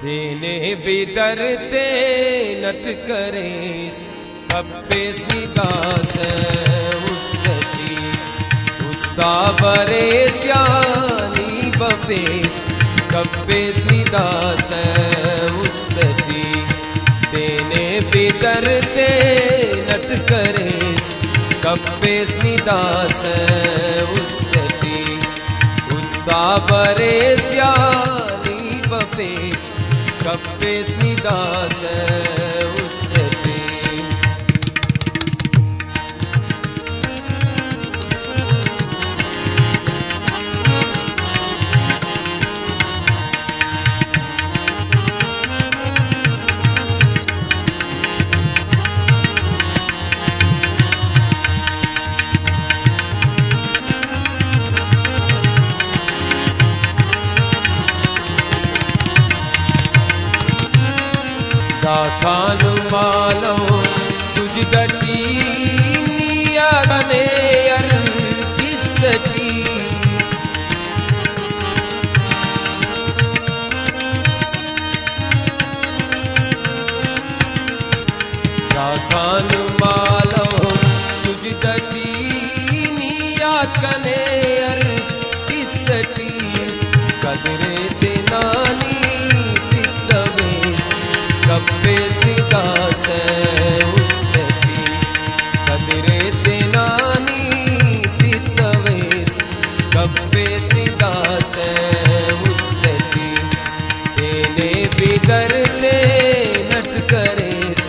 तेने बिदरते नट करे कप्पे स्निदास उस्तती उस्ता बरे स्यानी बफेस कप्पे स्निदास उस्तती तेने बिदरते नट करे कप्पे स्निदास उस्तती उस्ता बरे स्यानी बफेस कप्पे स्निदास उस्तती दाखान मालो सुजदती निया गने अर किसती दाखान मालो सुजदती निया गने अर किसती कदरे ते नानी कप्पे स्निदास उस्तती कदरे ते नानी तितवेस कप्पे स्निदास उस्तती तेने बिदरते नट करेस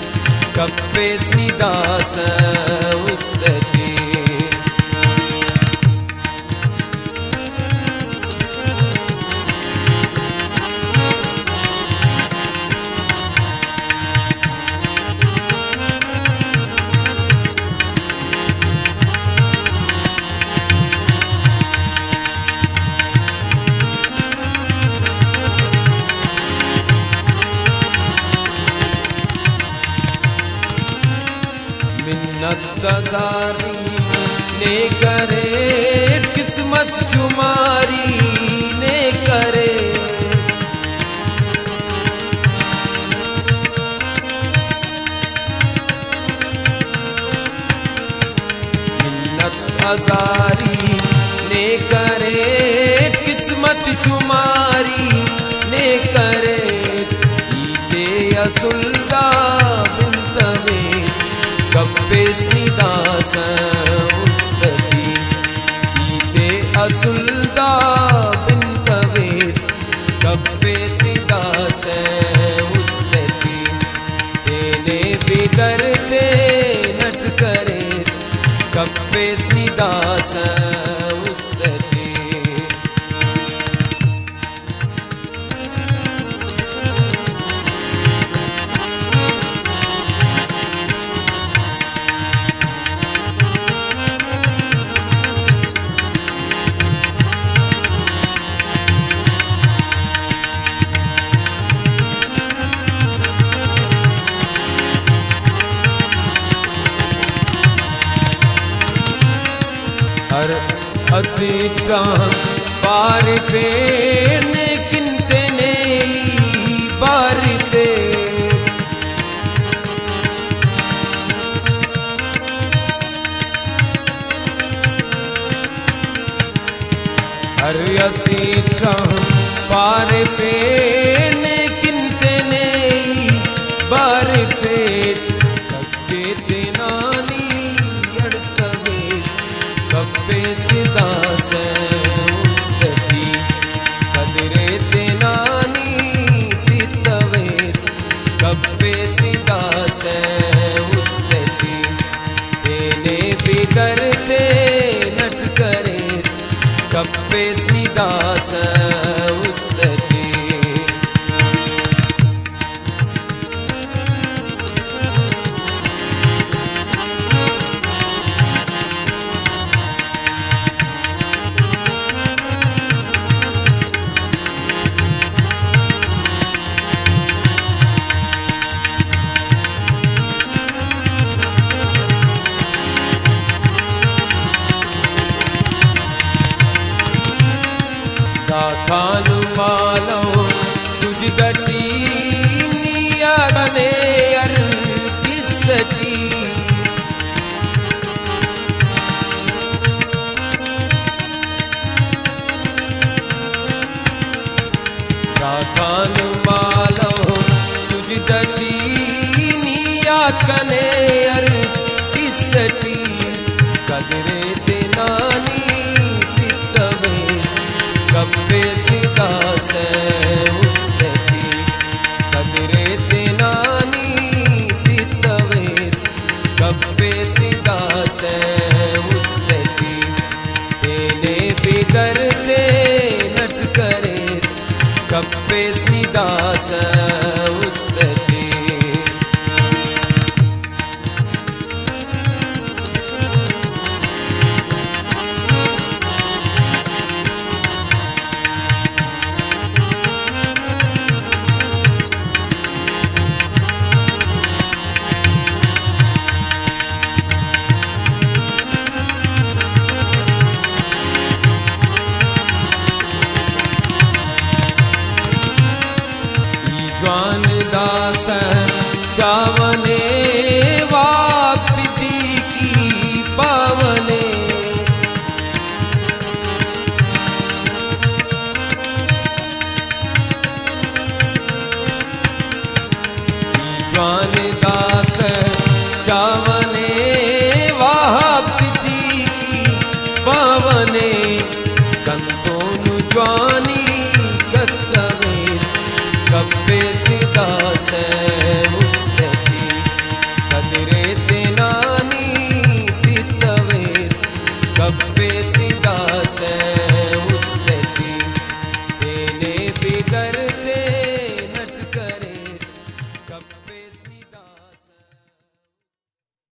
कप्पे स्निदास उस्तती मिन्नतज़ारी ने करे किस्मत शुमारी ने करे मिन्नतज़ारी ने करे किस्मत शुमारी ने करे ईते असुल्दा कप्पे स्निदास उस्तती ईते असुल्दा बिन्तवेस कप्पे स्निदास उस्तती तेने बिदरते नट करेस कप्पे स्निदास उस्तती हर असीटा बारिफे ने किनते ने बारिफे हर असीटा बारिफे ने किनते ने बारिफे सबके ते नानी कप्पे स्निदास उस्तती कदरे ते नानी तितवेस कप्पे स्निदास उस्तती तेने बिदरते नट करेस कप्पे स्निदास उस्तती खान मालो सुजदती कान बालो सुजदती निया कने अर किसटी कदरे ते नानी तितवे कब्बे सिदा से उस्तती कदरे ते नानी तितवे कब्बे सिदा से उस्तती तेने बिदरते नट करे कब्बे सिदा से उस्तती ज्वान दास चावने वापसी की पावने ज्वान